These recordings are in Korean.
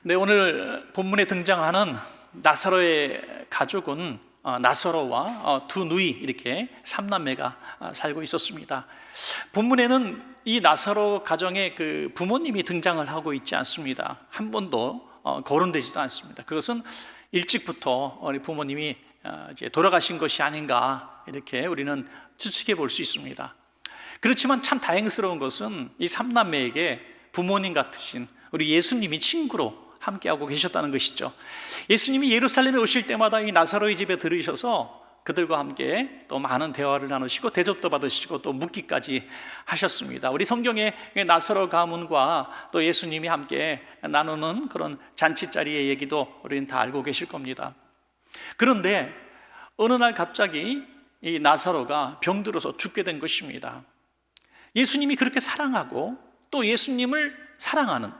네, 오늘 본문에 등장하는 나사로의 가족은 나사로와 두 누이 이렇게 삼남매가 살고 있었습니다. 본문에는 이 나사로 가정의 그 부모님이 등장을 하고 있지 않습니다. 한 번도 거론되지도 않습니다. 그것은 일찍부터 우리 부모님이 이제 돌아가신 것이 아닌가 이렇게 우리는 추측해 볼 수 있습니다. 그렇지만 참 다행스러운 것은 이 삼남매에게 부모님 같으신 우리 예수님이 친구로 함께하고 계셨다는 것이죠. 예수님이 예루살렘에 오실 때마다 이 나사로의 집에 들으셔서 그들과 함께 또 많은 대화를 나누시고 대접도 받으시고 또 묵기까지 하셨습니다. 우리 성경에 나사로 가문과 또 예수님이 함께 나누는 그런 잔치자리의 얘기도 우리는 다 알고 계실 겁니다. 그런데 어느 날 갑자기 이 나사로가 병들어서 죽게 된 것입니다. 예수님이 그렇게 사랑하고 또 예수님을 사랑하는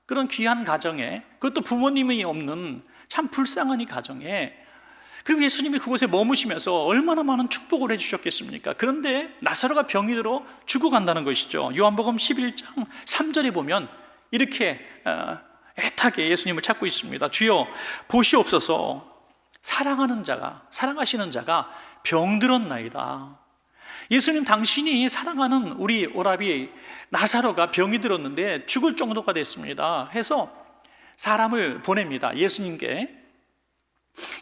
그런 귀한 가정에, 그것도 부모님이 없는 참 불쌍한 이 가정에, 그리고 예수님이 그곳에 머무시면서 얼마나 많은 축복을 해주셨겠습니까? 그런데 나사로가 병이 들어 죽어간다는 것이죠. 요한복음 11장 3절에 보면 이렇게 애타게 예수님을 찾고 있습니다. 주여 보시옵소서, 사랑하시는 자가 병들었나이다. 예수님, 당신이 사랑하는 우리 오라비 나사로가 병이 들었는데 죽을 정도가 됐습니다 해서 사람을 보냅니다. 예수님께.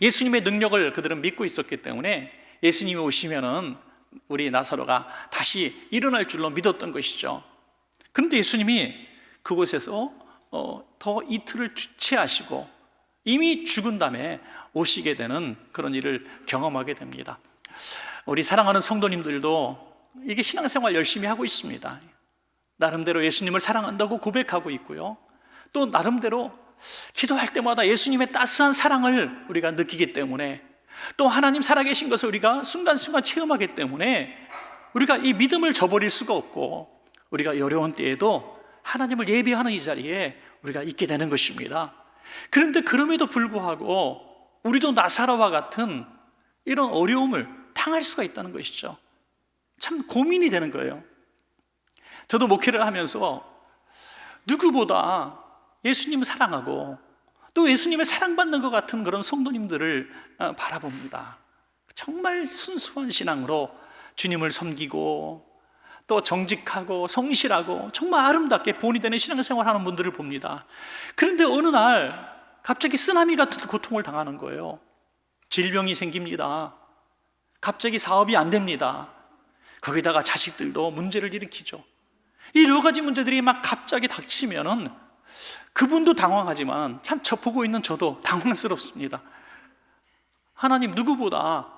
예수님의 능력을 그들은 믿고 있었기 때문에 예수님이 오시면은 우리 나사로가 다시 일어날 줄로 믿었던 것이죠. 그런데 예수님이 그곳에서 더 이틀을 주체하시고 이미 죽은 다음에 오시게 되는 그런 일을 경험하게 됩니다. 우리 사랑하는 성도님들도 이게 신앙생활 열심히 하고 있습니다. 나름대로 예수님을 사랑한다고 고백하고 있고요, 또 나름대로 기도할 때마다 예수님의 따스한 사랑을 우리가 느끼기 때문에, 또 하나님 살아계신 것을 우리가 순간순간 체험하기 때문에 우리가 이 믿음을 저버릴 수가 없고, 우리가 어려운 때에도 하나님을 예배하는 이 자리에 우리가 있게 되는 것입니다. 그런데 그럼에도 불구하고 우리도 나사로와 같은 이런 어려움을 당할 수가 있다는 것이죠. 참 고민이 되는 거예요. 저도 목회를 하면서 누구보다 예수님을 사랑하고 또 예수님의 사랑받는 것 같은 그런 성도님들을 바라봅니다. 정말 순수한 신앙으로 주님을 섬기고 또 정직하고 성실하고 정말 아름답게 본이 되는 신앙생활 하는 분들을 봅니다. 그런데 어느 날 갑자기 쓰나미 같은 고통을 당하는 거예요. 질병이 생깁니다. 갑자기 사업이 안 됩니다. 거기다가 자식들도 문제를 일으키죠. 이 여러 가지 문제들이 막 갑자기 닥치면은 그분도 당황하지만 참 저 보고 있는 저도 당황스럽습니다. 하나님, 누구보다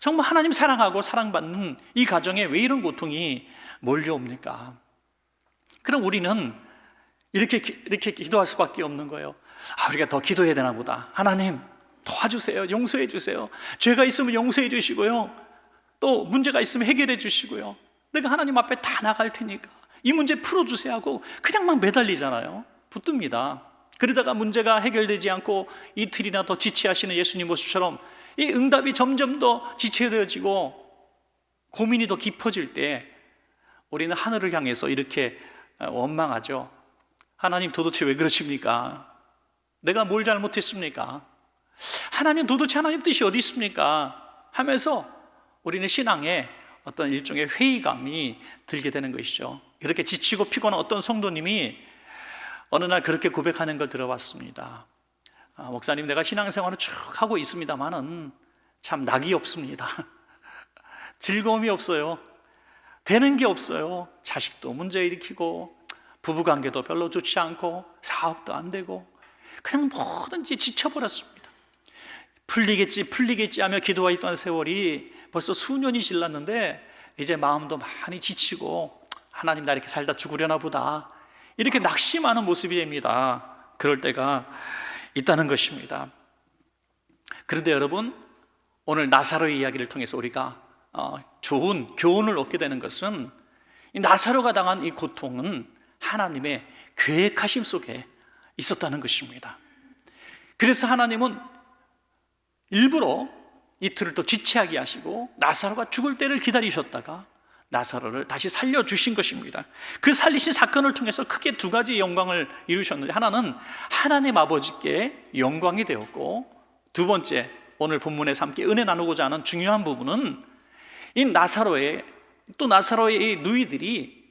정말 하나님 사랑하고 사랑받는 이 가정에 왜 이런 고통이 몰려옵니까? 그럼 우리는 이렇게 기도할 수밖에 없는 거예요. 우리가 더 기도해야 되나 보다. 하나님 도와주세요. 용서해 주세요. 죄가 있으면 용서해 주시고요, 또 문제가 있으면 해결해 주시고요, 내가 하나님 앞에 다 나갈 테니까 이 문제 풀어주세요 하고 그냥 막 매달리잖아요. 붙듭니다. 그러다가 문제가 해결되지 않고 이틀이나 더 지체하시는 예수님 모습처럼 이 응답이 점점 더 지체되어지고 고민이 더 깊어질 때 우리는 하늘을 향해서 이렇게 원망하죠. 하나님, 도대체 왜 그러십니까? 내가 뭘 잘못했습니까? 하나님, 도대체 하나님 뜻이 어디 있습니까? 하면서 우리는 신앙에 어떤 일종의 회의감이 들게 되는 것이죠. 이렇게 지치고 피곤한 어떤 성도님이 어느 날 그렇게 고백하는 걸 들어봤습니다. 목사님, 내가 신앙생활을 쭉 하고 있습니다만은 참 낙이 없습니다. 즐거움이 없어요. 되는 게 없어요. 자식도 문제 일으키고 부부관계도 별로 좋지 않고 사업도 안 되고 그냥 뭐든지 지쳐버렸습니다. 풀리겠지 하며 기도하던 세월이 벌써 수년이 지났는데 이제 마음도 많이 지치고 하나님, 나 이렇게 살다 죽으려나 보다, 이렇게 낙심하는 모습이 됩니다. 그럴 때가 있다는 것입니다. 그런데 여러분, 오늘 나사로의 이야기를 통해서 우리가 좋은 교훈을 얻게 되는 것은 이 나사로가 당한 이 고통은 하나님의 계획하심 속에 있었다는 것입니다. 그래서 하나님은 일부러 이틀을 또 지체하게 하시고 나사로가 죽을 때를 기다리셨다가 나사로를 다시 살려주신 것입니다. 그 살리신 사건을 통해서 크게 두 가지 영광을 이루셨는데, 하나는 하나님 아버지께 영광이 되었고, 두 번째 오늘 본문에서 함께 은혜 나누고자 하는 중요한 부분은 이 나사로의 누이들이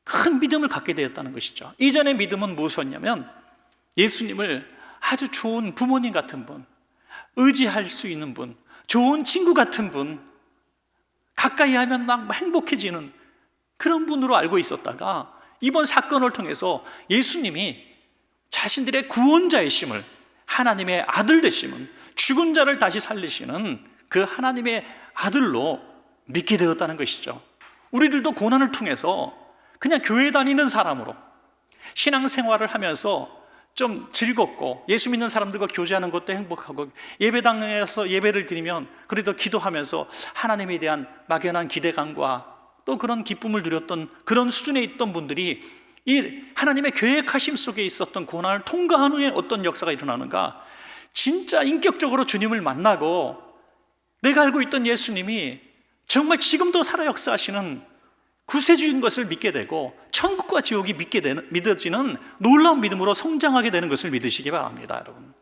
큰 믿음을 갖게 되었다는 것이죠. 이전의 믿음은 무엇이었냐면 예수님을 아주 좋은 부모님 같은 분, 의지할 수 있는 분, 좋은 친구 같은 분, 가까이 하면 막 행복해지는 그런 분으로 알고 있었다가 이번 사건을 통해서 예수님이 자신들의 구원자이심을, 하나님의 아들 되심은, 죽은 자를 다시 살리시는 그 하나님의 아들로 믿게 되었다는 것이죠. 우리들도 고난을 통해서 그냥 교회 다니는 사람으로 신앙생활을 하면서 좀 즐겁고 예수 믿는 사람들과 교제하는 것도 행복하고 예배당에서 예배를 드리면 그래도 기도하면서 하나님에 대한 막연한 기대감과 또 그런 기쁨을 누렸던 그런 수준에 있던 분들이 이 하나님의 계획하심 속에 있었던 고난을 통과한 후에 어떤 역사가 일어나는가? 진짜 인격적으로 주님을 만나고 내가 알고 있던 예수님이 정말 지금도 살아 역사하시는 구세주인 것을 믿게 되고 천국과 지옥이 믿어지는 놀라운 믿음으로 성장하게 되는 것을 믿으시기 바랍니다, 여러분.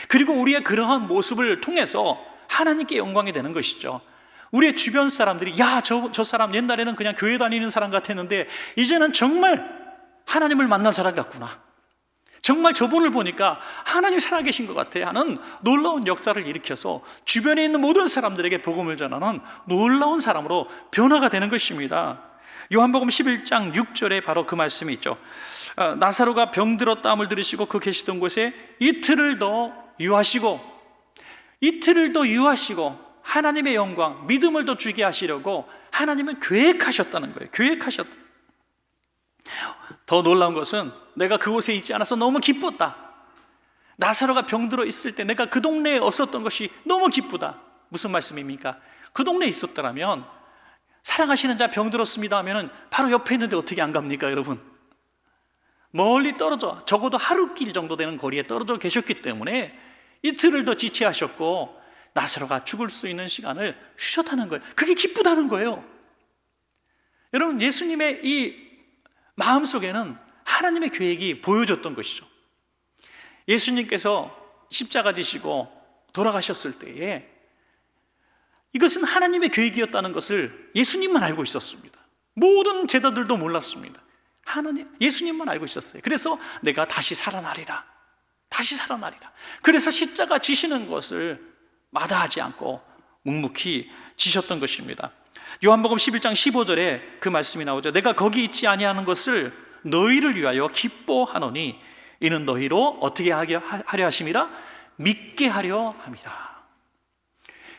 그리고 우리의 그러한 모습을 통해서 하나님께 영광이 되는 것이죠. 우리의 주변 사람들이 저 사람 옛날에는 그냥 교회 다니는 사람 같았는데 이제는 정말 하나님을 만난 사람 같구나, 정말 저분을 보니까 하나님 살아계신 것 같아 하는 놀라운 역사를 일으켜서 주변에 있는 모든 사람들에게 복음을 전하는 놀라운 사람으로 변화가 되는 것입니다. 요한복음 11장 6절에 바로 그 말씀이 있죠. 나사로가 병들었다 함을 들으시고 그 계시던 곳에 이틀을 더 유하시고 하나님의 영광, 믿음을 더 주게 하시려고 하나님은 계획하셨다는 거예요. 더 놀라운 것은 내가 그곳에 있지 않아서 너무 기뻤다. 나사로가 병들어 있을 때 내가 그 동네에 없었던 것이 너무 기쁘다. 무슨 말씀입니까? 그 동네에 있었더라면 사랑하시는 자 병들었습니다 하면은 바로 옆에 있는데 어떻게 안 갑니까, 여러분? 멀리 떨어져, 적어도 하루 길 정도 되는 거리에 떨어져 계셨기 때문에 이틀을 더 지체하셨고 나사로가 죽을 수 있는 시간을 주셨다는 거예요. 그게 기쁘다는 거예요. 여러분, 예수님의 이 마음속에는 하나님의 계획이 보여졌던 것이죠. 예수님께서 십자가 지시고 돌아가셨을 때에 이것은 하나님의 계획이었다는 것을 예수님만 알고 있었습니다. 모든 제자들도 몰랐습니다. 예수님만 알고 있었어요. 그래서 내가 다시 살아나리라. 그래서 십자가 지시는 것을 마다하지 않고 묵묵히 지셨던 것입니다. 요한복음 11장 15절에 그 말씀이 나오죠. 내가 거기 있지 아니하는 것을 너희를 위하여 기뻐하노니 이는 너희로 어떻게 하려 하심이라? 믿게 하려 함이라.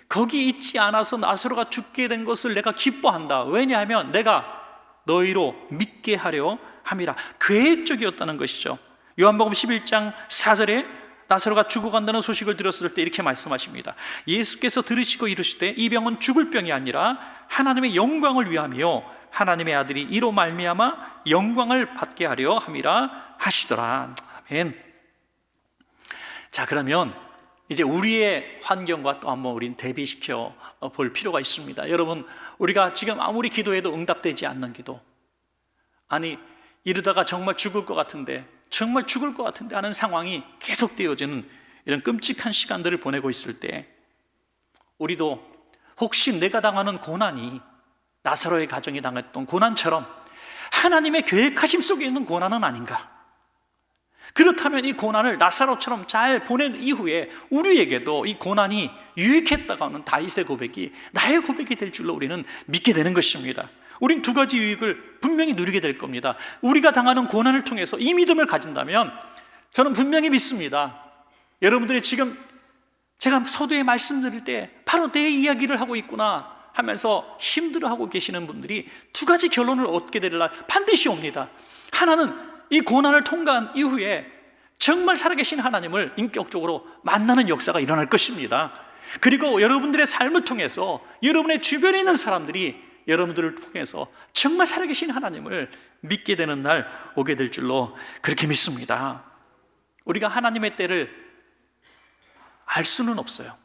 거기 있지 않아서 나사로가 죽게 된 것을 내가 기뻐한다. 왜냐하면 내가 너희로 믿게 하려 함이라. 계획적이었다는 것이죠. 요한복음 11장 4절에 나사로가 죽어간다는 소식을 들었을 때 이렇게 말씀하십니다. 예수께서 들으시고 이르시되 이 병은 죽을 병이 아니라 하나님의 영광을 위함이요 하나님의 아들이 이로 말미암아 영광을 받게 하려 함이라 하시더라. 아멘. 자, 그러면 이제 우리의 환경과 또 한번 우린 대비시켜 볼 필요가 있습니다. 여러분, 우리가 지금 아무리 기도해도 응답되지 않는 기도, 아니 이러다가 정말 죽을 것 같은데 하는 상황이 계속되어지는 이런 끔찍한 시간들을 보내고 있을 때 우리도 혹시 내가 당하는 고난이 나사로의 가정이 당했던 고난처럼 하나님의 계획하심 속에 있는 고난은 아닌가? 그렇다면 이 고난을 나사로처럼 잘 보낸 이후에 우리에게도 이 고난이 유익했다고 하는 다윗의 고백이 나의 고백이 될 줄로 우리는 믿게 되는 것입니다. 우린 두 가지 유익을 분명히 누리게 될 겁니다. 우리가 당하는 고난을 통해서 이 믿음을 가진다면 저는 분명히 믿습니다. 여러분들이 지금 제가 서두에 말씀드릴 때 바로 내 이야기를 하고 있구나 하면서 힘들어하고 계시는 분들이 두 가지 결론을 얻게 될 날 반드시 옵니다. 하나는 이 고난을 통과한 이후에 정말 살아계신 하나님을 인격적으로 만나는 역사가 일어날 것입니다. 그리고 여러분들의 삶을 통해서 여러분의 주변에 있는 사람들이 여러분들을 통해서 정말 살아계신 하나님을 믿게 되는 날 오게 될 줄로 그렇게 믿습니다. 우리가 하나님의 때를 알 수는 없어요.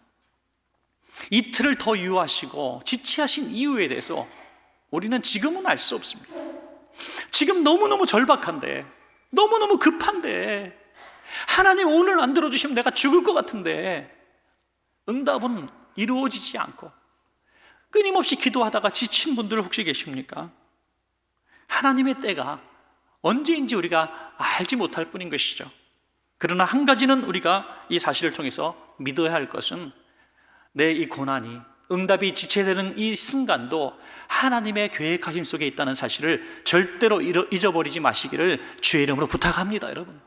이틀을 더 유하시고 지체하신 이유에 대해서 우리는 지금은 알 수 없습니다. 지금 너무너무 절박한데, 너무너무 급한데, 하나님 오늘 안 들어주시면 내가 죽을 것 같은데 응답은 이루어지지 않고 끊임없이 기도하다가 지친 분들 혹시 계십니까? 하나님의 때가 언제인지 우리가 알지 못할 뿐인 것이죠. 그러나 한 가지는 우리가 이 사실을 통해서 믿어야 할 것은 내 이 고난이, 응답이 지체되는 이 순간도 하나님의 계획하심 속에 있다는 사실을 절대로 잊어버리지 마시기를 주의 이름으로 부탁합니다. 여러분,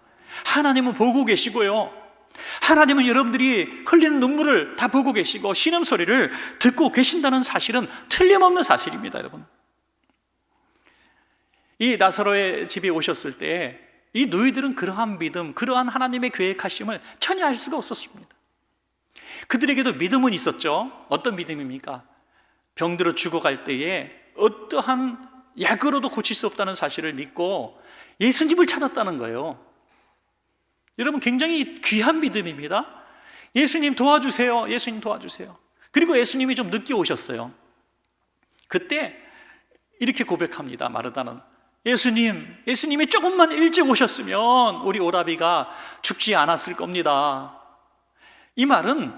하나님은 보고 계시고요, 하나님은 여러분들이 흘리는 눈물을 다 보고 계시고 신음소리를 듣고 계신다는 사실은 틀림없는 사실입니다. 여러분, 이 나사로의 집에 오셨을 때 이 누이들은 그러한 믿음, 그러한 하나님의 계획하심을 전혀 알 수가 없었습니다. 그들에게도 믿음은 있었죠. 어떤 믿음입니까? 병들어 죽어갈 때에 어떠한 약으로도 고칠 수 없다는 사실을 믿고 예수님을 찾았다는 거예요. 여러분, 굉장히 귀한 믿음입니다. 예수님 도와주세요, 예수님 도와주세요. 그리고 예수님이 좀 늦게 오셨어요. 그때 이렇게 고백합니다. 마르다는, 예수님이 조금만 일찍 오셨으면 우리 오라비가 죽지 않았을 겁니다. 이 말은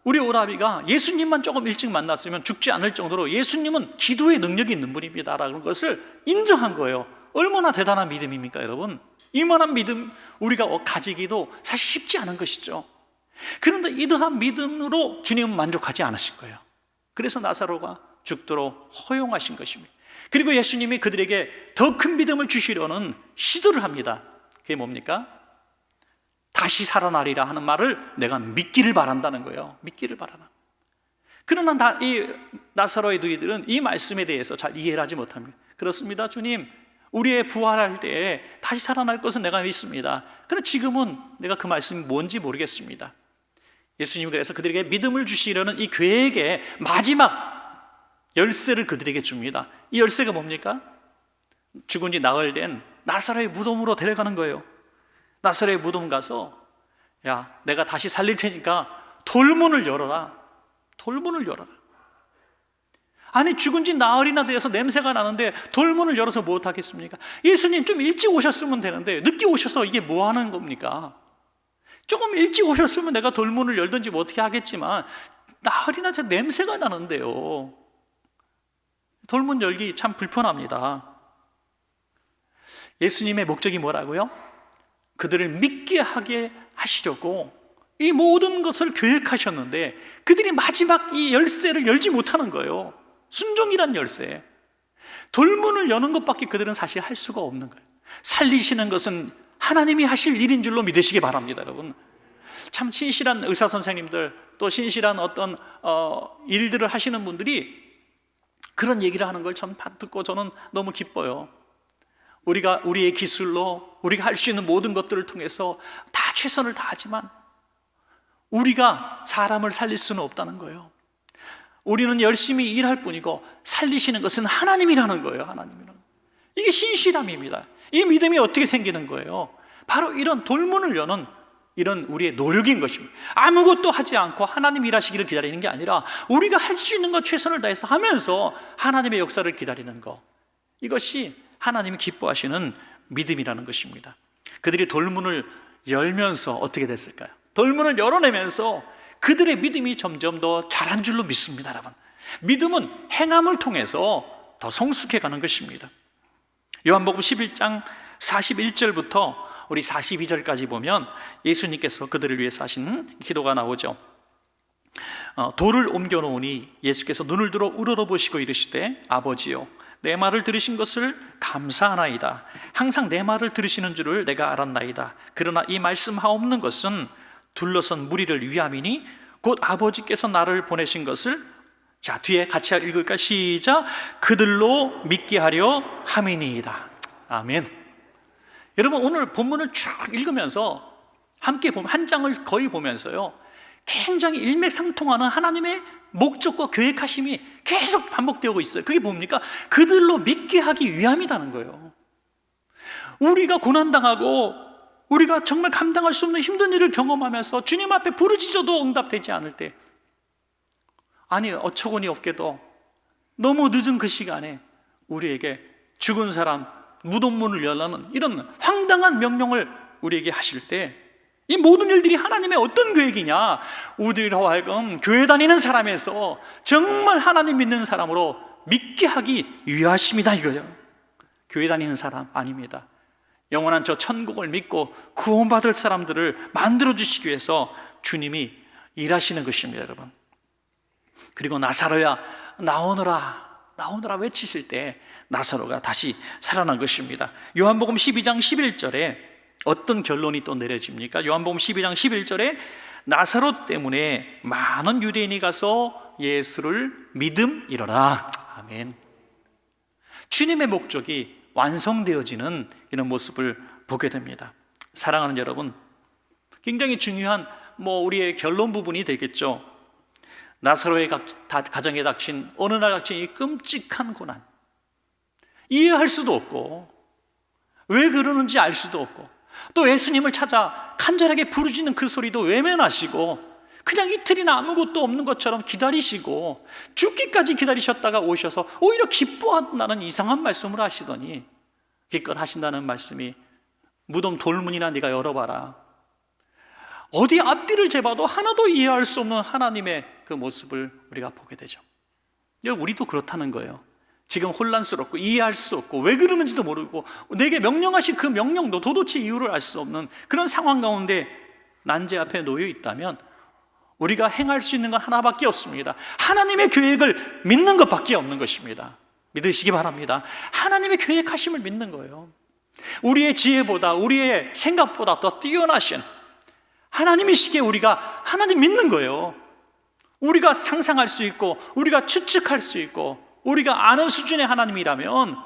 우리 오라비가 예수님만 조금 일찍 만났으면 죽지 않을 정도로 예수님은 기도의 능력이 있는 분입니다라는 것을 인정한 거예요. 얼마나 대단한 믿음입니까, 여러분? 이만한 믿음 우리가 가지기도 사실 쉽지 않은 것이죠. 그런데 이러한 믿음으로 주님은 만족하지 않으실 거예요. 그래서 나사로가 죽도록 허용하신 것입니다. 그리고 예수님이 그들에게 더 큰 믿음을 주시려는 시도를 합니다. 그게 뭡니까? 다시 살아나리라 하는 말을 내가 믿기를 바란다는 거예요. 믿기를 바라라. 그러나 이 나사로의 누이들은 이 말씀에 대해서 잘 이해를 하지 못합니다. 그렇습니다, 주님, 우리의 부활할 때에 다시 살아날 것은 내가 믿습니다. 그런데 지금은 내가 그 말씀이 뭔지 모르겠습니다. 예수님은 그래서 그들에게 믿음을 주시려는 이 계획의 마지막 열쇠를 그들에게 줍니다. 이 열쇠가 뭡니까? 죽은 지 나흘 된 나사로의 무덤으로 데려가는 거예요. 나사로의 무덤 가서, 야, 내가 다시 살릴 테니까 돌문을 열어라. 돌문을 열어라. 아니, 죽은 지 나흘이나 되어서 냄새가 나는데 돌문을 열어서 뭐 하겠습니까? 예수님 좀 일찍 오셨으면 되는데 늦게 오셔서 이게 뭐 하는 겁니까? 조금 일찍 오셨으면 내가 돌문을 열든지 뭐 어떻게 하겠지만 나흘이나 제 냄새가 나는데요. 돌문 열기 참 불편합니다. 예수님의 목적이 뭐라고요? 그들을 믿게 하게 하시려고 이 모든 것을 계획하셨는데 그들이 마지막 이 열쇠를 열지 못하는 거예요. 순종이란 열쇠, 돌문을 여는 것밖에 그들은 사실 할 수가 없는 거예요. 살리시는 것은 하나님이 하실 일인 줄로 믿으시기 바랍니다. 여러분, 참 신실한 의사 선생님들, 또 신실한 어떤 일들을 하시는 분들이 그런 얘기를 하는 걸 참 듣고 저는 너무 기뻐요. 우리가 우리의 기술로 우리가 할 수 있는 모든 것들을 통해서 다 최선을 다하지만 우리가 사람을 살릴 수는 없다는 거예요. 우리는 열심히 일할 뿐이고 살리시는 것은 하나님이라는 거예요. 하나님이라는. 이게 신실함입니다. 이 믿음이 어떻게 생기는 거예요? 바로 이런 돌문을 여는 이런 우리의 노력인 것입니다. 아무것도 하지 않고 하나님 일하시기를 기다리는 게 아니라 우리가 할 수 있는 것 최선을 다해서 하면서 하나님의 역사를 기다리는 것, 이것이 하나님이 기뻐하시는 믿음이라는 것입니다. 그들이 돌문을 열면서 어떻게 됐을까요? 돌문을 열어내면서 그들의 믿음이 점점 더 자란 줄로 믿습니다. 여러분, 믿음은 행함을 통해서 더 성숙해가는 것입니다. 요한복음 11장 41절부터 우리 42절까지 보면 예수님께서 그들을 위해서 하신 기도가 나오죠. 돌을 옮겨 놓으니 예수께서 눈을 들어 우러러보시고 이르시되 아버지여, 내 말을 들으신 것을 감사하나이다. 항상 내 말을 들으시는 줄을 내가 알았나이다. 그러나 이 말씀하옵는 것은 둘러선 무리를 위함이니 곧 아버지께서 나를 보내신 것을, 자, 뒤에 같이 읽을까? 시작. 그들로 믿게 하려 함이니이다. 아멘. 여러분, 오늘 본문을 쭉 읽으면서 함께 보면 한 장을 거의 보면서요, 굉장히 일맥상통하는 하나님의 목적과 계획하심이 계속 반복되고 있어요. 그게 뭡니까? 그들로 믿게 하기 위함이라는 거예요. 우리가 고난당하고 우리가 정말 감당할 수 없는 힘든 일을 경험하면서 주님 앞에 부르짖어도 응답되지 않을 때, 아니 어처구니 없게도 너무 늦은 그 시간에 우리에게 죽은 사람 무덤 문을 열라는 이런 황당한 명령을 우리에게 하실 때, 이 모든 일들이 하나님의 어떤 계획이냐? 우리로 하여금 교회 다니는 사람에서 정말 하나님 믿는 사람으로 믿게 하기 위하심이다 이거죠. 교회 다니는 사람 아닙니다. 영원한 저 천국을 믿고 구원받을 사람들을 만들어주시기 위해서 주님이 일하시는 것입니다, 여러분. 그리고 나사로야 나오너라, 나오너라 외치실 때 나사로가 다시 살아난 것입니다. 요한복음 12장 11절에 어떤 결론이 또 내려집니까? 요한복음 12장 11절에 나사로 때문에 많은 유대인이 가서 예수를 믿음이로라. 아멘. 주님의 목적이 완성되어지는 이런 모습을 보게 됩니다. 사랑하는 여러분, 굉장히 중요한 우리의 결론 부분이 되겠죠. 나사로의 가정에 닥친 어느 날 닥친 이 끔찍한 고난, 이해할 수도 없고 왜 그러는지 알 수도 없고, 또 예수님을 찾아 간절하게 부르짖는 그 소리도 외면하시고 그냥 이틀이나 아무것도 없는 것처럼 기다리시고 죽기까지 기다리셨다가 오셔서 오히려 기뻐한다는 이상한 말씀을 하시더니 기껏 하신다는 말씀이 무덤 돌문이나 네가 열어봐라. 어디 앞뒤를 재봐도 하나도 이해할 수 없는 하나님의 그 모습을 우리가 보게 되죠. 우리도 그렇다는 거예요. 지금 혼란스럽고 이해할 수 없고 왜 그러는지도 모르고 내게 명령하신 그 명령도 도대체 이유를 알 수 없는 그런 상황 가운데 난제 앞에 놓여 있다면 우리가 행할 수 있는 건 하나밖에 없습니다. 하나님의 계획을 믿는 것밖에 없는 것입니다. 믿으시기 바랍니다. 하나님의 계획하심을 믿는 거예요. 우리의 지혜보다 우리의 생각보다 더 뛰어나신 하나님이시기에 우리가 하나님 믿는 거예요. 우리가 상상할 수 있고 우리가 추측할 수 있고 우리가 아는 수준의 하나님이라면,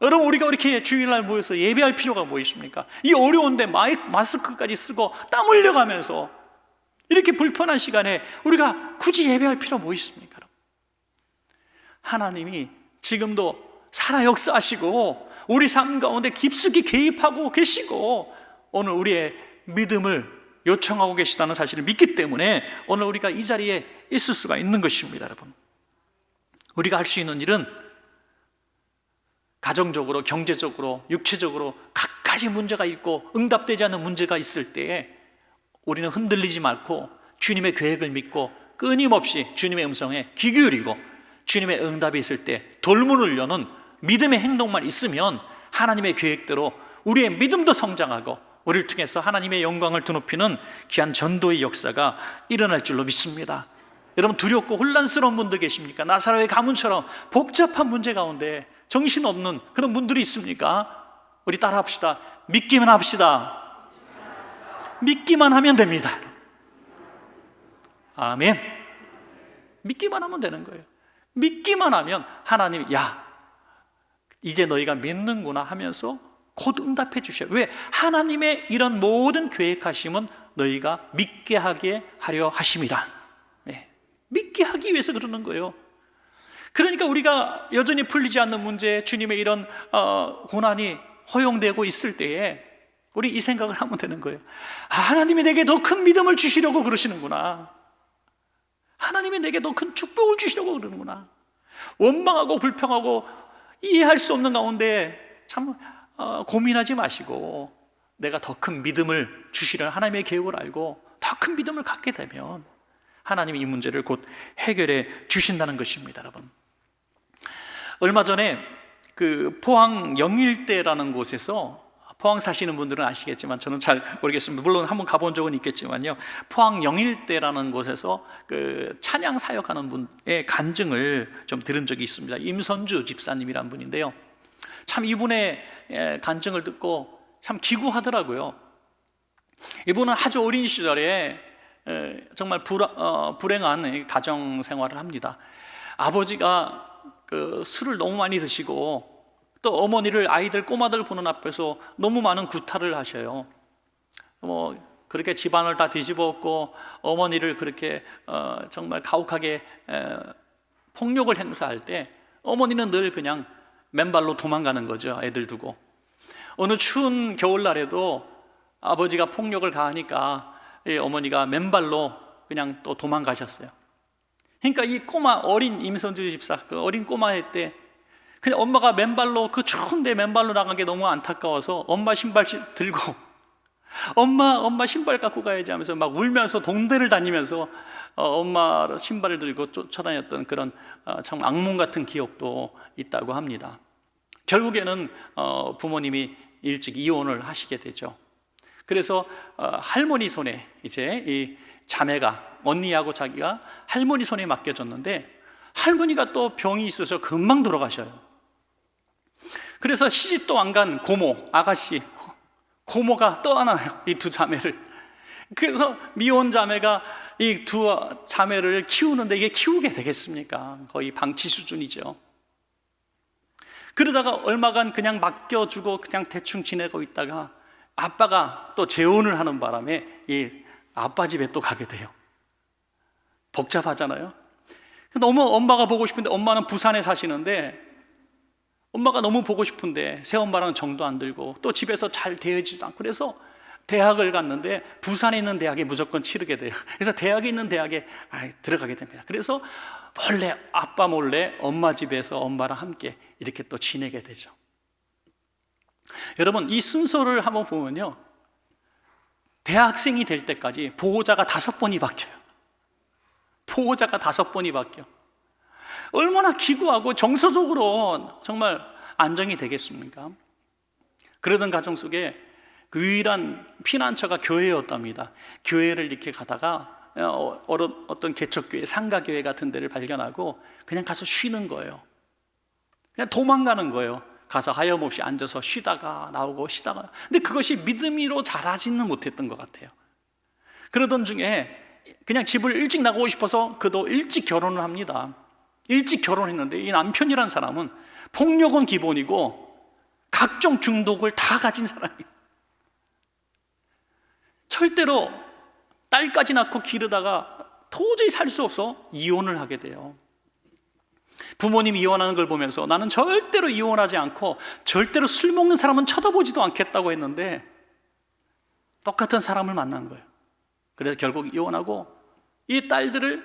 여러분 우리가 이렇게 주일날 모여서 예배할 필요가 뭐 있습니까? 이 어려운데 마스크까지 쓰고 땀 흘려가면서 이렇게 불편한 시간에 우리가 굳이 예배할 필요 뭐 있습니까? 하나님이 지금도 살아 역사하시고 우리 삶 가운데 깊숙이 개입하고 계시고 오늘 우리의 믿음을 요청하고 계시다는 사실을 믿기 때문에 오늘 우리가 이 자리에 있을 수가 있는 것입니다, 여러분. 우리가 할 수 있는 일은 가정적으로, 경제적으로, 육체적으로 각가지 문제가 있고 응답되지 않는 문제가 있을 때에 우리는 흔들리지 말고 주님의 계획을 믿고 끊임없이 주님의 음성에 귀 기울이고 주님의 응답이 있을 때 돌문을 여는 믿음의 행동만 있으면 하나님의 계획대로 우리의 믿음도 성장하고 우리를 통해서 하나님의 영광을 드높이는 귀한 전도의 역사가 일어날 줄로 믿습니다. 여러분 두렵고 혼란스러운 분들 계십니까? 나사로의 가문처럼 복잡한 문제 가운데 정신없는 그런 분들이 있습니까? 우리 따라 합시다. 믿기만 합시다. 믿기만 하면 됩니다. 아멘. 믿기만 하면 되는 거예요. 믿기만 하면 하나님이 이제 너희가 믿는구나 하면서 곧 응답해 주셔요. 왜? 하나님의 이런 모든 계획하심은 너희가 믿게 하게 하려 하심이라. 믿게 하기 위해서 그러는 거예요. 그러니까 우리가 여전히 풀리지 않는 문제, 주님의 이런 고난이 허용되고 있을 때에 우리 이 생각을 하면 되는 거예요. 하나님이 내게 더 큰 믿음을 주시려고 그러시는구나. 하나님이 내게 더 큰 축복을 주시려고 그러는구나. 원망하고 불평하고 이해할 수 없는 가운데 참 고민하지 마시고 내가 더 큰 믿음을 주시려는 하나님의 계획을 알고 더 큰 믿음을 갖게 되면 하나님이 이 문제를 곧 해결해 주신다는 것입니다, 여러분. 얼마 전에 그 포항 영일대라는 곳에서, 포항 사시는 분들은 아시겠지만 저는 잘 모르겠습니다. 물론 한번 가본 적은 있겠지만요. 포항 영일대라는 곳에서 그 찬양 사역하는 분의 간증을 좀 들은 적이 있습니다. 임선주 집사님이라는 분인데요. 참 이분의 간증을 듣고 참 기구하더라고요. 이분은 아주 어린 시절에 정말 불행한 가정 생활을 합니다. 아버지가 그 술을 너무 많이 드시고 또 어머니를 꼬마들 보는 앞에서 너무 많은 구타를 하셔요. 그렇게 집안을 다 뒤집어 엎고 어머니를 그렇게 정말 가혹하게 폭력을 행사할 때 어머니는 늘 그냥 맨발로 도망가는 거죠. 애들 두고. 어느 추운 겨울날에도 아버지가 폭력을 가하니까 어머니가 맨발로 그냥 또 도망가셨어요. 그러니까 이 어린 임선주 집사, 그 어린 꼬마의 때 그냥 엄마가 맨발로, 그 추운데 맨발로 나간 게 너무 안타까워서 엄마 신발 들고 엄마 신발 갖고 가야지 하면서 막 울면서 동네를 다니면서 엄마 신발을 들고 쫓아다녔던 그런 참 악몽 같은 기억도 있다고 합니다. 결국에는 부모님이 일찍 이혼을 하시게 되죠. 그래서 할머니 손에 이제 이 자매가, 언니하고 자기가 할머니 손에 맡겨졌는데, 할머니가 또 병이 있어서 금방 돌아가셔요. 그래서 시집도 안 간 고모, 아가씨, 고모가 떠안아요, 이 두 자매를. 그래서 미혼 자매가 이 두 자매를 키우는데, 이게 키우게 되겠습니까? 거의 방치 수준이죠. 그러다가 얼마간 그냥 맡겨주고 그냥 대충 지내고 있다가 아빠가 또 재혼을 하는 바람에 이 아빠 집에 또 가게 돼요. 복잡하잖아요. 너무 엄마가 보고 싶은데, 엄마는 부산에 사시는데 엄마가 너무 보고 싶은데 새엄마랑 정도 안 들고 또 집에서 잘 대해지도 않고, 그래서 대학을 갔는데 부산에 있는 대학에 무조건 치르게 돼요. 그래서 대학에 있는 대학에 들어가게 됩니다. 그래서 몰래, 아빠 몰래 엄마 집에서 엄마랑 함께 이렇게 또 지내게 되죠. 여러분, 이 순서를 한번 보면요, 대학생이 될 때까지 보호자가 5번이 바뀌어요. 보호자가 5번이 바뀌어. 얼마나 기구하고 정서적으로 정말 안정이 되겠습니까? 그러던 가정 속에 그 유일한 피난처가 교회였답니다. 교회를 이렇게 가다가 어떤 개척교회, 상가교회 같은 데를 발견하고 그냥 가서 쉬는 거예요. 그냥 도망가는 거예요. 가서 하염없이 앉아서 쉬다가 나오고 쉬다가. 근데 그것이 믿음으로 자라지는 못했던 것 같아요. 그러던 중에 그냥 집을 일찍 나가고 싶어서 그도 일찍 결혼을 합니다. 일찍 결혼했는데 이 남편이란 사람은 폭력은 기본이고 각종 중독을 다 가진 사람이에요. 절대로 딸까지 낳고 기르다가 도저히 살 수 없어 이혼을 하게 돼요. 부모님이 이혼하는 걸 보면서 나는 절대로 이혼하지 않고 절대로 술 먹는 사람은 쳐다보지도 않겠다고 했는데 똑같은 사람을 만난 거예요. 그래서 결국 이혼하고 이 딸들을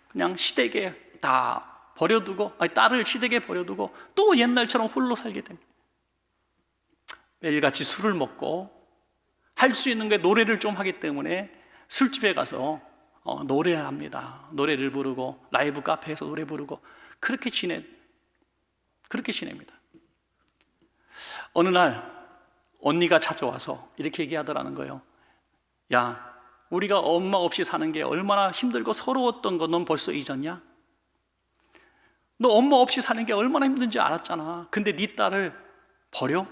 그냥 시댁에 다 버려두고, 딸을 시댁에 버려두고 또 옛날처럼 홀로 살게 됩니다. 매일같이 술을 먹고 할 수 있는 게 노래를 좀 하기 때문에 술집에 가서 노래합니다. 노래를 부르고 라이브 카페에서 노래 부르고 그렇게 지냅니다. 어느 날 언니가 찾아와서 이렇게 얘기하더라는 거예요. 야, 우리가 엄마 없이 사는 게 얼마나 힘들고 서러웠던 거 넌 벌써 잊었냐? 너 엄마 없이 사는 게 얼마나 힘든지 알았잖아. 근데 네 딸을 버려?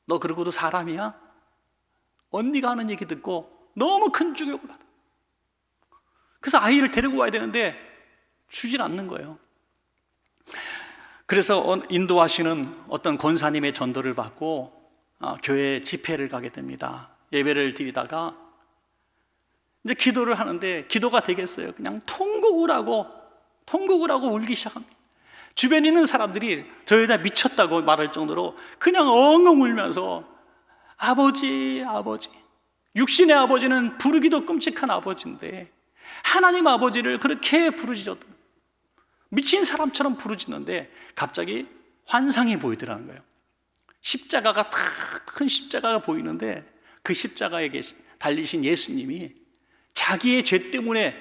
너 그러고도 사람이야? 언니가 하는 얘기 듣고 너무 큰 충격을 받아. 그래서 아이를 데리고 와야 되는데 주질 않는 거예요. 그래서 인도하시는 어떤 권사님의 전도를 받고 교회 집회를 가게 됩니다. 예배를 드리다가 이제 기도를 하는데 기도가 되겠어요. 그냥 통곡을 하고 울기 시작합니다. 주변에 있는 사람들이 저 여자 미쳤다고 말할 정도로 그냥 엉엉 울면서 아버지, 아버지. 육신의 아버지는 부르기도 끔찍한 아버지인데 하나님 아버지를 그렇게 부르짖었던, 미친 사람처럼 부르짖는데 갑자기 환상이 보이더라는 거예요. 십자가가 큰 십자가가 보이는데 그 십자가에 달리신 예수님이 자기의 죄 때문에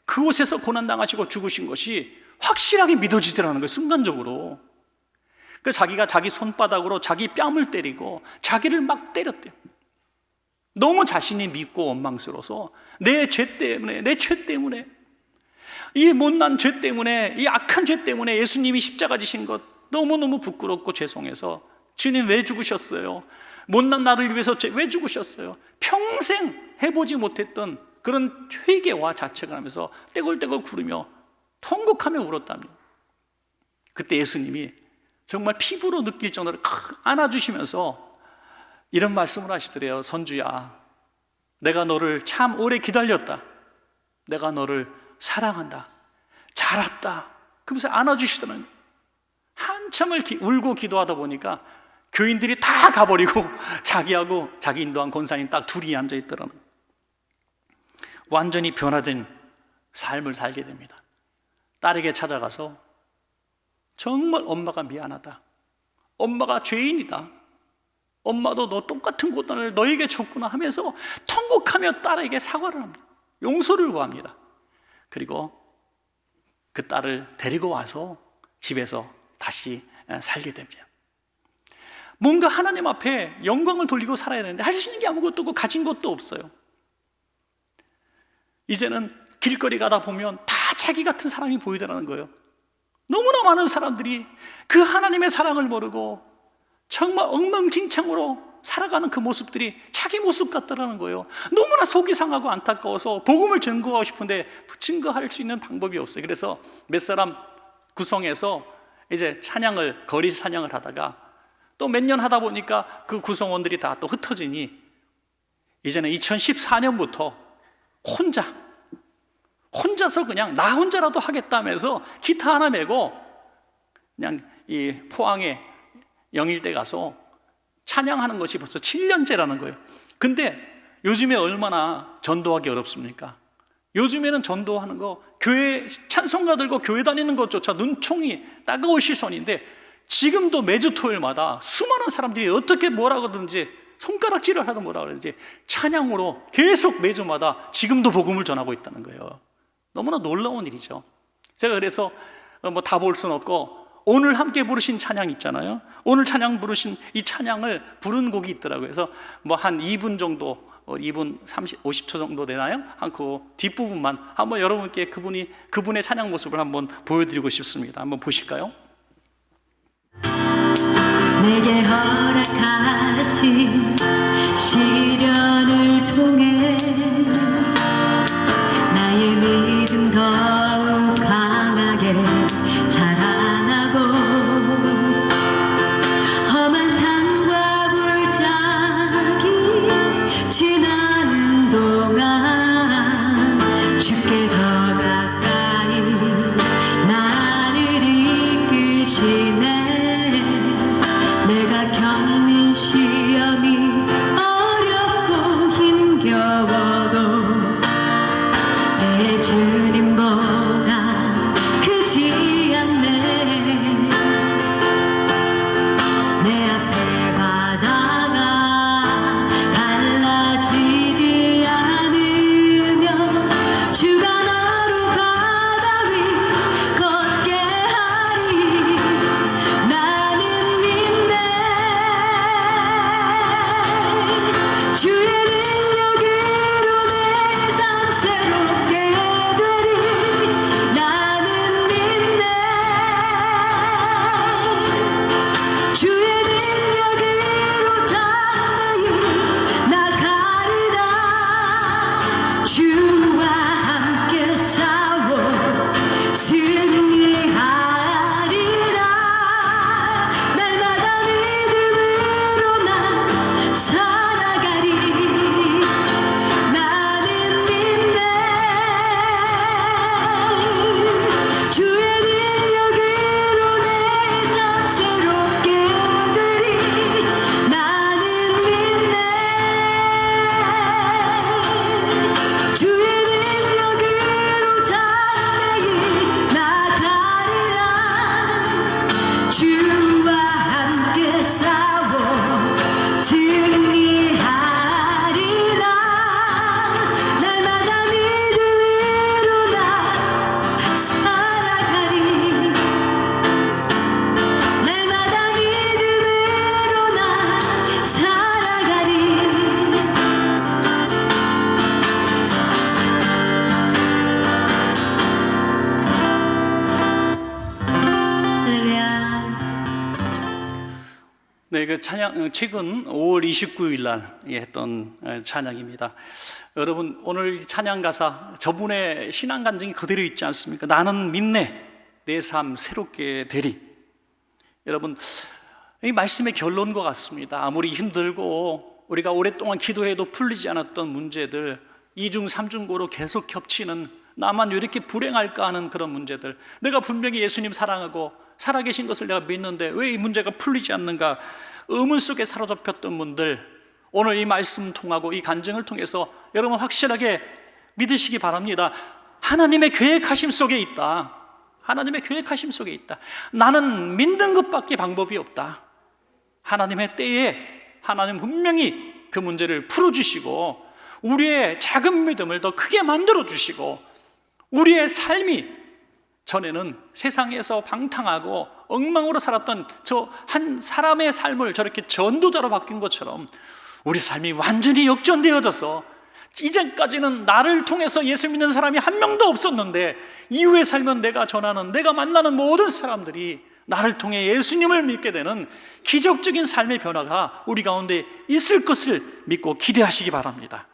그곳에서 고난당하시고 죽으신 것이 확실하게 믿어지더라는 거예요. 순간적으로. 그 자기가 자기 손바닥으로 자기 뺨을 때리고 자기를 막 때렸대요. 너무 자신이 믿고 원망스러워서 내 죄 때문에 이 못난 죄 때문에, 이 악한 죄 때문에 예수님이 십자가 지신 것 너무너무 부끄럽고 죄송해서 주님 왜 죽으셨어요? 못난 나를 위해서 왜 죽으셨어요? 평생 해보지 못했던 그런 회개와 자책을 하면서 떼굴떼굴 구르며 통곡하며 울었답니다. 그때 예수님이 정말 피부로 느낄 정도로 안아주시면서 이런 말씀을 하시더래요. 선주야, 내가 너를 참 오래 기다렸다. 내가 너를 사랑한다. 잘 왔다. 그러면서 안아주시더라고요. 한참을 울고 기도하다 보니까 교인들이 다 가버리고 자기하고 자기 인도한 권사님 딱 둘이 앉아있더라고요. 완전히 변화된 삶을 살게 됩니다. 딸에게 찾아가서 정말 엄마가 미안하다, 엄마가 죄인이다, 엄마도 너 똑같은 고난을 너에게 줬구나 하면서 통곡하며 딸에게 사과를 합니다. 용서를 구합니다. 그리고 그 딸을 데리고 와서 집에서 다시 살게 됩니다. 뭔가 하나님 앞에 영광을 돌리고 살아야 되는데 할 수 있는 게 아무것도 없고 가진 것도 없어요. 이제는 길거리 가다 보면 다 자기 같은 사람이 보이더라는 거예요. 너무나 많은 사람들이 그 하나님의 사랑을 모르고 정말 엉망진창으로 살아가는 그 모습들이 자기 모습 같더라는 거예요. 너무나 속이 상하고 안타까워서 복음을 증거하고 싶은데 증거할 수 있는 방법이 없어요. 그래서 몇 사람 구성해서 이제 찬양을, 거리 찬양을 하다가 또 몇 년 하다 보니까 그 구성원들이 다 또 흩어지니 이제는 2014년부터 혼자서 그냥 나 혼자라도 하겠다면서 기타 하나 메고 그냥 이 포항에 영일대 가서 찬양하는 것이 벌써 7년째라는 거예요. 근데 요즘에 얼마나 전도하기 어렵습니까? 요즘에는 전도하는 거, 교회 찬송가 들고 교회 다니는 것조차 눈총이 따가운 시선인데 지금도 매주 토요일마다 수많은 사람들이 어떻게 뭐라고든지 손가락질을 하든 뭐라 그러든지 찬양으로 계속 매주마다 지금도 복음을 전하고 있다는 거예요. 너무나 놀라운 일이죠. 제가 그래서 뭐 다 볼 수는 없고 오늘 함께 부르신 찬양 있잖아요. 오늘 찬양 부르신 이 찬양을 부른 곡이 있더라고요. 그래서 뭐 한 2분 정도, 2분 30, 50초 정도 되나요? 한 그 뒷부분만 한번 여러분께 그분의 찬양 모습을 한번 보여드리고 싶습니다. 한번 보실까요? 내게 허락하신 시련을 통해 나의 믿음 더욱 강하게 자라나고 험한 산과 굴짝이 지나는 동안 주께 더 가까이 나를 이끄시네. 내가 겪는 시험이 어렵고 힘겨워도 내 주님보다 크지 않네. 내 앞에 바다가 갈라지지 않으며 주가 나로 바다 위 걷게 하리. 나는 믿네. 주의 능력으로 내 삶 새롭게 되리. 나는 믿네. 주의 능력으로 담대히 나가리라. 주와 함께 싸워 승리하리라. 날마다 믿음으로 나 살아가리. 나는 믿네. 주의 능력으로 내 삶 새롭게 되리. 나는 믿네. 주의 능력으로 담대히 나가리라. 주와 함께 싸워 승리하리라. 날마다 믿음으로 나 살아가리. 날마다 믿음으로 나 살아가리. 할렐루야. 네, 그 찬양 최근 5월 29일 날 했던 찬양입니다. 여러분, 오늘 찬양 가사 저분의 신앙 간증이 그대로 있지 않습니까? 나는 믿네. 내 삶 새롭게 되리. 여러분, 이 말씀의 결론과 같습니다. 아무리 힘들고 우리가 오랫동안 기도해도 풀리지 않았던 문제들, 2중 3중고로 계속 겹치는, 나만 왜 이렇게 불행할까 하는 그런 문제들, 내가 분명히 예수님 사랑하고 살아계신 것을 내가 믿는데 왜 이 문제가 풀리지 않는가, 의문 속에 사로잡혔던 분들, 오늘 이 말씀 통하고 이 간증을 통해서 여러분 확실하게 믿으시기 바랍니다. 하나님의 계획하심 속에 있다. 하나님의 계획하심 속에 있다. 나는 믿는 것밖에 방법이 없다. 하나님의 때에 하나님 분명히 그 문제를 풀어주시고 우리의 작은 믿음을 더 크게 만들어주시고 우리의 삶이 전에는 세상에서 방탕하고 엉망으로 살았던 저 한 사람의 삶을 저렇게 전도자로 바뀐 것처럼 우리 삶이 완전히 역전되어져서 이전까지는 나를 통해서 예수 믿는 사람이 한 명도 없었는데 이후에 살면 내가 전하는, 내가 만나는 모든 사람들이 나를 통해 예수님을 믿게 되는 기적적인 삶의 변화가 우리 가운데 있을 것을 믿고 기대하시기 바랍니다.